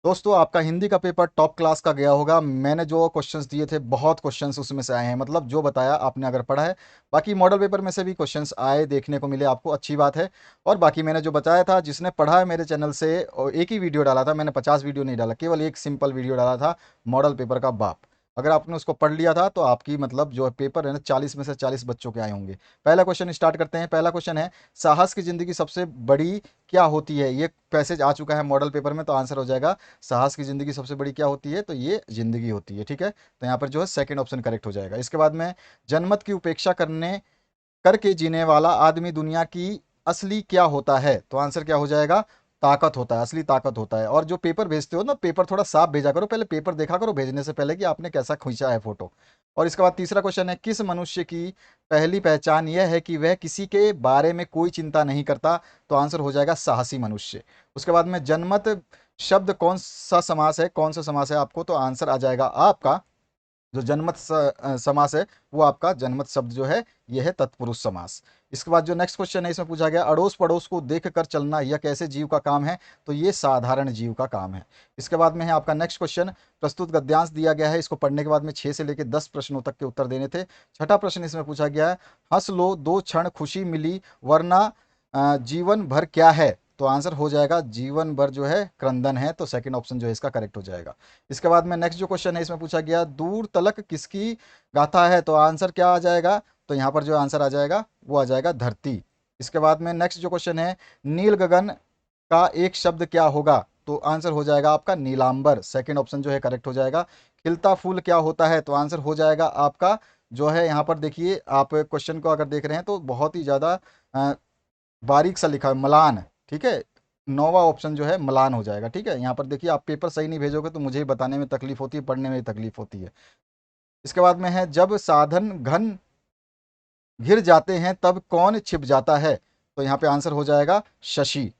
दोस्तों, आपका हिंदी का पेपर टॉप क्लास का गया होगा। मैंने जो क्वेश्चंस दिए थे, बहुत क्वेश्चंस उसमें से आए हैं, मतलब जो बताया आपने अगर पढ़ा है। बाकी मॉडल पेपर में से भी क्वेश्चंस आए, देखने को मिले आपको, अच्छी बात है। और बाकी मैंने जो बताया था, जिसने पढ़ा है मेरे चैनल से, और एक ही वीडियो डाला था मैंने, 50 वीडियो नहीं डाला, केवल एक सिंपल वीडियो डाला था, मॉडल पेपर का बाप। अगर आपने उसको पढ़ लिया था तो आपकी मतलब जो पेपर है ना, 40 में से 40 बच्चों के आए होंगे। पहला क्वेश्चन स्टार्ट करते हैं। पहला क्वेश्चन है, साहस की जिंदगी सबसे बड़ी क्या होती है? ये पैसेज आ चुका है मॉडल पेपर में, तो आंसर हो जाएगा साहस की जिंदगी सबसे बड़ी क्या होती है, तो ये जिंदगी होती है। ठीक है, तो यहाँ पर जो है सेकंड ऑप्शन करेक्ट हो जाएगा। इसके बाद में, जनमत की उपेक्षा करने करके जीने वाला आदमी दुनिया की असली क्या होता है? तो आंसर क्या हो जाएगा? ताकत होता है, असली ताकत होता है। और जो पेपर भेजते हो ना, पेपर थोड़ा साफ भेजा करो, पहले पेपर देखा करो भेजने से पहले कि आपने कैसा खींचा है फोटो। और इसके बाद तीसरा क्वेश्चन है, किस मनुष्य की पहली पहचान यह है कि वह किसी के बारे में कोई चिंता नहीं करता? तो आंसर हो जाएगा साहसी मनुष्य। उसके बाद में, जनमत शब्द कौन सा समास है? कौन सा समास है आपको? तो आंसर आ जाएगा आपका, जो जनमत समास है, वो आपका जनमत शब्द जो है, ये है तत्पुरुष समास। इसके बाद जो नेक्स्ट क्वेश्चन है, इसमें पूछा गया, अड़ोस पड़ोस को देख कर चलना यह कैसे जीव का काम है? तो ये साधारण जीव का काम है। इसके बाद में है आपका नेक्स्ट क्वेश्चन, प्रस्तुत गद्यांश दिया गया है, इसको पढ़ने के बाद में 6 से लेकर 10 प्रश्नों तक के उत्तर देने थे। छठा प्रश्न इसमें पूछा गया है, हंस लो दो क्षण खुशी मिली, वरना जीवन भर क्या है? तो आंसर हो जाएगा जीवन भर जो है क्रंदन है। तो सेकंड ऑप्शन जो है इसका करेक्ट हो जाएगा। इसके बाद में नेक्स्ट जो क्वेश्चन है, इसमें पूछा गया, दूर तलक किसकी गाथा है? तो आंसर क्या आ जाएगा? तो यहाँ पर जो आंसर आ जाएगा वो आ जाएगा धरती। इसके बाद में नेक्स्ट जो क्वेश्चन है, नील गगन का एक शब्द क्या होगा? तो आंसर हो जाएगा आपका नीलांबर। सेकंड ऑप्शन जो है करेक्ट हो जाएगा। खिलता फूल क्या होता है? तो आंसर हो जाएगा आपका, जो है यहाँ पर देखिए, आप क्वेश्चन को अगर देख रहे हैं तो बहुत ही ज़्यादा बारीक सा लिखा है, मलान। ठीक है, नौवा ऑप्शन जो है मलान हो जाएगा। ठीक है, यहाँ पर देखिए, आप पेपर सही नहीं भेजोगे तो मुझे ही बताने में तकलीफ होती है, पढ़ने में ही तकलीफ होती है। इसके बाद में है, जब साधन घन घिर जाते हैं तब कौन छिप जाता है? तो यहाँ पे आंसर हो जाएगा शशि।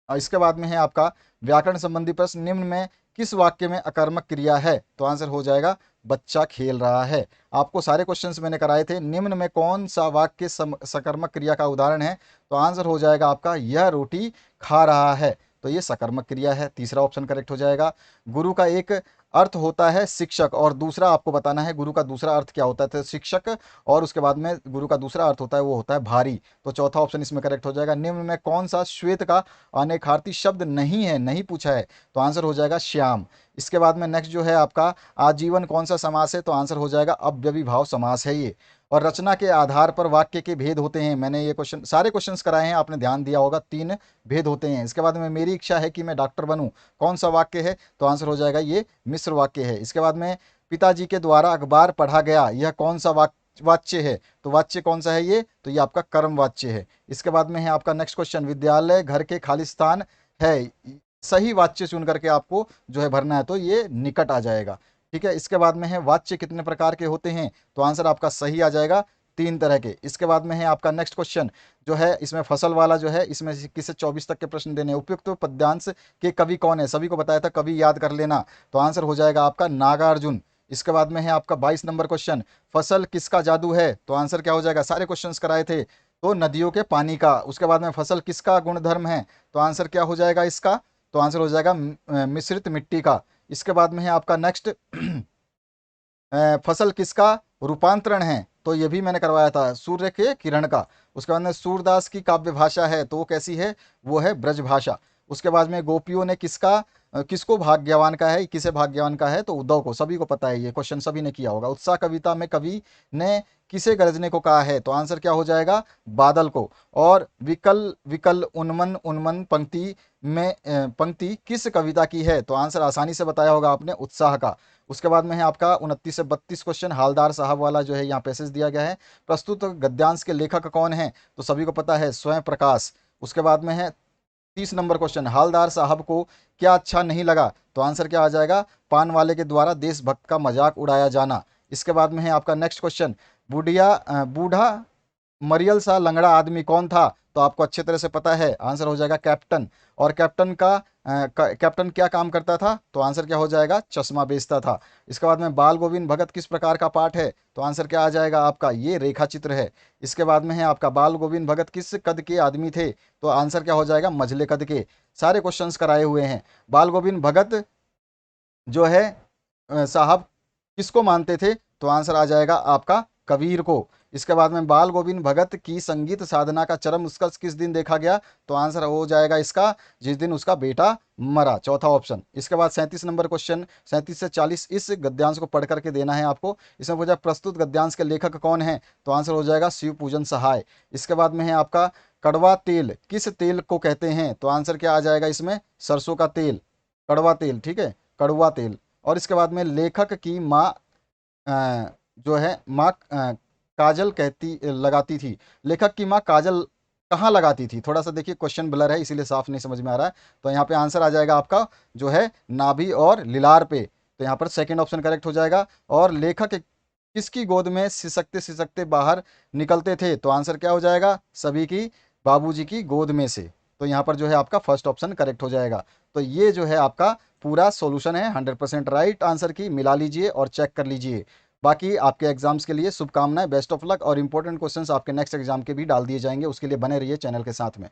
और इसके बाद में है आपका व्याकरण संबंधी प्रश्न, निम्न में किस वाक्य में अकर्मक क्रिया है? तो आंसर हो जाएगा बच्चा खेल रहा है। आपको सारे क्वेश्चंस मैंने कराए थे, निम्न में कौन सा वाक्य सकर्मक क्रिया का उदाहरण है? तो आंसर हो जाएगा आपका, यह रोटी खा रहा है। तो ये सकर्मक क्रिया है, तीसरा ऑप्शन करेक्ट हो जाएगा। गुरु का एक अर्थ होता है शिक्षक, और दूसरा आपको बताना है गुरु का दूसरा अर्थ क्या होता है। तो शिक्षक, और उसके बाद में गुरु का दूसरा अर्थ होता है, वो होता है भारी। तो चौथा ऑप्शन इसमें करेक्ट हो जाएगा। निम्न में कौन सा श्वेत का अनेकार्थी शब्द नहीं है, नहीं पूछा है? तो आंसर हो जाएगा श्याम। इसके बाद में नेक्स्ट जो है आपका, आजीवन कौन सा समास है? तो आंसर हो जाएगा अव्ययीभाव समास है ये। और रचना के आधार पर वाक्य के भेद होते हैं, मैंने ये क्वेश्चन, सारे क्वेश्चंस कराए हैं, आपने ध्यान दिया होगा, 3 भेद होते हैं। इसके बाद में, मेरी इच्छा है कि मैं डॉक्टर बनूं, कौन सा वाक्य है? तो आंसर हो जाएगा ये मिश्र वाक्य है। इसके बाद में, पिताजी के द्वारा अखबार पढ़ा गया, यह कौन सा वाच्य है? तो वाच्य कौन सा है ये? तो ये आपका कर्म वाच्य है। इसके बाद में है आपका नेक्स्ट क्वेश्चन, विद्यालय घर के खालिस्तान है, सही वाच्य चुन करके आपको जो है भरना है, तो ये निकट आ जाएगा। ठीक है, इसके बाद में है, वाच्य कितने प्रकार के होते हैं? तो आंसर आपका सही आ जाएगा, 3 तरह के। इसके बाद में है आपका नेक्स्ट क्वेश्चन, जो है इसमें फसल वाला जो है, इसमें 21 से 24 तक के प्रश्न देने हैं। उपयुक्त पद्यांश के कवि कौन है? सभी को बताया था, कवि याद कर लेना। तो आंसर हो जाएगा आपका नागार्जुन। इसके बाद में है आपका 22 नंबर क्वेश्चन, फसल किसका जादू है? तो आंसर क्या हो जाएगा? सारे क्वेश्चंस कराए थे, तो नदियों के पानी का। उसके बाद में, फसल किसका गुणधर्म है? तो आंसर क्या हो जाएगा इसका? तो आंसर हो जाएगा मिश्रित मिट्टी का। इसके बाद में है आपका नेक्स्ट, फसल किसका रूपांतरण है? तो ये भी मैंने करवाया था, सूर्य के किरण का। उसके बाद में, सूरदास की काव्य भाषा है, तो वो कैसी है? वो है ब्रज भाषा। उसके बाद में, गोपियों ने किसको भाग्यवान का है, किसे भाग्यवान का है? तो उद्धव को। सभी को पता है, ये क्वेश्चन सभी ने किया होगा। उत्साह कविता में कवि ने किसे गरजने को कहा है? तो आंसर क्या हो जाएगा? बादल को। और विकल विकल उन्मन उन्मन पंक्ति में पंक्ति किस कविता की है? तो आंसर आसानी से बताया होगा आपने, उत्साह का। उसके बाद में है आपका 29 से 32 क्वेश्चन, हालदार साहब वाला जो है यहाँ पैसेज दिया गया है। प्रस्तुत गद्यांश के लेखक कौन है? तो सभी को पता है, स्वयं प्रकाश। उसके बाद में है 30 नंबर क्वेश्चन, हालदार साहब को क्या अच्छा नहीं लगा? तो आंसर क्या आ जाएगा? पान वाले के द्वारा देशभक्त का मजाक उड़ाया जाना। इसके बाद में है आपका नेक्स्ट क्वेश्चन, बूढ़ा मरियल सा लंगड़ा आदमी कौन था? तो आपको अच्छे तरह से पता है, आंसर हो जाएगा कैप्टन। और कैप्टन का कैप्टन क्या काम करता था? तो आंसर क्या हो जाएगा? चश्मा बेचता था। इसके बाद में बाल गोविंद भगत किस प्रकार का पाठ है? तो आंसर क्या आ जाएगा आपका? ये रेखा चित्र है। इसके बाद में है आपका बाल गोविंद भगत किस कद के आदमी थे? तो आंसर क्या हो जाएगा? मझले कद के। सारे क्वेश्चंस कराए हुए हैं। बाल गोविंद भगत जो है साहब किसको मानते थे? तो आंसर आ जाएगा आपका कबीर को। इसके बाद में बाल गोविंद भगत की संगीत साधना का चरम उत्कर्ष किस दिन देखा गया? तो आंसर हो जाएगा इसका जिस दिन उसका बेटा मरा, चौथा ऑप्शन। इसके बाद 37 नंबर क्वेश्चन, 37 से 40 इस गद्यांश को पढ़ करके देना है आपको। इसमें पूछा प्रस्तुत गद्यांश के लेखक कौन है? तो आंसर हो जाएगा शिव पूजन सहाय। इसके बाद में है आपका कड़वा तेल किस तेल को कहते हैं? तो आंसर क्या आ जाएगा इसमें? सरसों का तेल, कड़वा तेल, ठीक है, कड़वा तेल। और इसके बाद में लेखक की माँ जो है माँ काजल कहती लगाती थी। लेखक की माँ काजल कहाँ लगाती थी? थोड़ा सा देखिए क्वेश्चन ब्लर है इसीलिए साफ नहीं समझ में आ रहा है। तो यहाँ पे आंसर आ जाएगा आपका जो है नाभि और लिलार पे। तो यहाँ पर सेकंड ऑप्शन करेक्ट हो जाएगा। और लेखक किसकी गोद में सिसकते सिसकते बाहर निकलते थे? तो आंसर क्या हो जाएगा? सभी की बाबूजी की गोद में से। तो यहाँ पर जो है आपका फर्स्ट ऑप्शन करेक्ट हो जाएगा। तो ये जो है आपका पूरा सॉल्यूशन है 100% राइट आंसर की। मिला लीजिए और चेक कर लीजिए। बाकी आपके एग्जाम्स के लिए शुभकामनाएं, बेस्ट ऑफ लक। और इंपॉर्टेंट क्वेश्चंस आपके नेक्स्ट एग्जाम के भी डाल दिए जाएंगे, उसके लिए बने रहिए चैनल के साथ में।